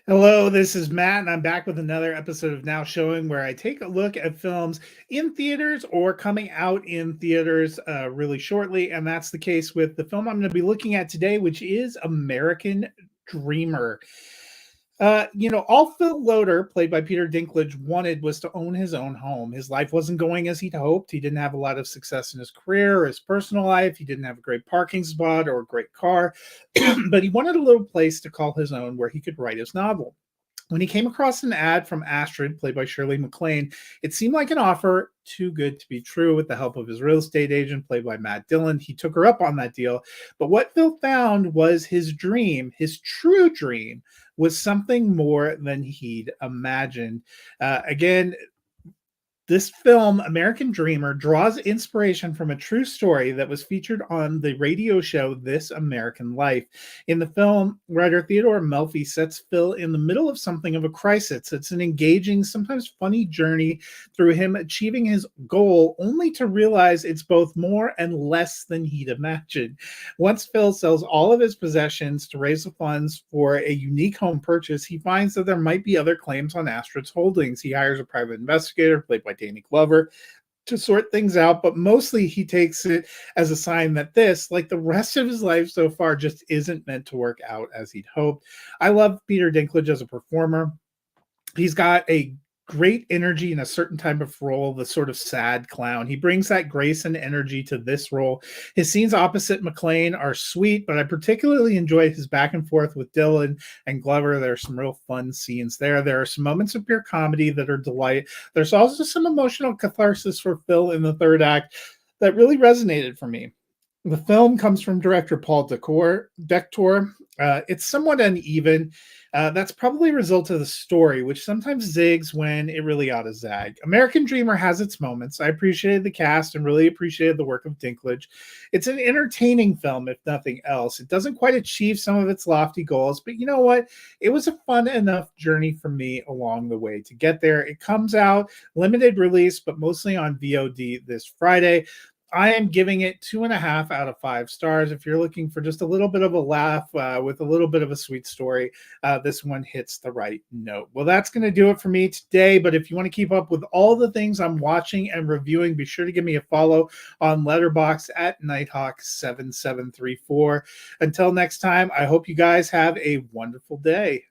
Hello, this is Matt, and I'm back with another episode of Now Showing, where I take a look at films in theaters or coming out in theaters really shortly. And that's the case with the film I'm going to be looking at today, which is American Dreamer. All Phil Loader, played by Peter Dinklage, wanted was to own his own home. His life wasn't going as he'd hoped. He didn't have a lot of success in his career or his personal life. He didn't have a great parking spot or a great car, but he wanted a little place to call his own where he could write his novel. When he came across an ad from Astrid, played by Shirley MacLaine, it seemed like an offer too good to be true. With the help of his real estate agent, played by Matt Dillon, he took her up on that deal. But what Phil found was his dream, his true dream, was something more than he'd imagined. Again, this film, American Dreamer, draws inspiration from a true story that was featured on the radio show This American Life. In the film, writer Theodore Melfi sets Phil in the middle of something of a crisis. It's an engaging, sometimes funny journey through him achieving his goal, only to realize it's both more and less than he'd imagined. Once Phil sells all of his possessions to raise the funds for a unique home purchase, he finds that there might be other claims on Astrid's holdings. He hires a private investigator, played by Danny Glover, to sort things out, but mostly he takes it as a sign that this, like the rest of his life so far, just isn't meant to work out as he'd hoped. I love Peter Dinklage as a performer. He's got a great energy in a certain type of role, the sort of sad clown. He brings that grace and energy to this role. His scenes opposite MacLaine are sweet, but I particularly enjoy his back and forth with Dillon and Glover. There are some real fun scenes there. There are some moments of pure comedy that are delight. There's also some emotional catharsis for Phil in the third act that really resonated for me. The film comes from director Paul Dector. It's somewhat uneven. That's probably a result of the story, which sometimes zigs when it really ought to zag. American Dreamer has its moments. I appreciated the cast and really appreciated the work of Dinklage. It's an entertaining film, if nothing else. It doesn't quite achieve some of its lofty goals, but you know what? It was a fun enough journey for me along the way to get there. It comes out limited release, but mostly on VOD this Friday. I am giving it 2.5 out of 5 stars. If you're looking for just a little bit of a laugh with a little bit of a sweet story, this one hits the right note. Well, that's going to do it for me today. But if you want to keep up with all the things I'm watching and reviewing, be sure to give me a follow on Letterboxd at Nighthawk7734. Until next time, I hope you guys have a wonderful day.